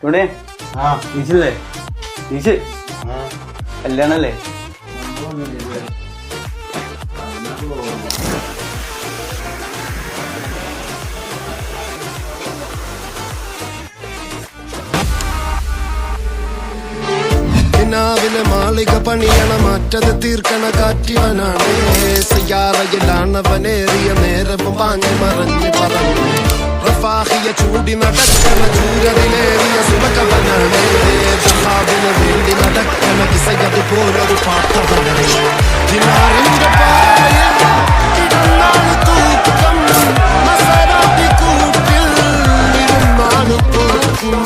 ഇവിടെ ഈശല്ലേ ഈശ് കല്യാണല്ലേ? നാവിലെ മാളിക പണിയണ മാറ്റത് തീർക്കണ കാറ്റിവനാണ്. സിയാറയിലാണവനേറിയ നേരവും പാഞ്ഞു മറഞ്ഞു പറഞ്ഞു. റഫാഹിയ ചൂടി നടക്കണ ചൂരതിലേറിയ സുലകവനാണ്. ജഹാബിന് വേണ്ടി നടക്കണ കിസയത് പോലൊരു പാട്ടവനാണ്. ദിനാറിന്റെ പായൽ ഇടനാണ് തൂക്കം. മസറാത്തി കൂട്ടിൽ ഇരുന്നാണ് തോക്കും.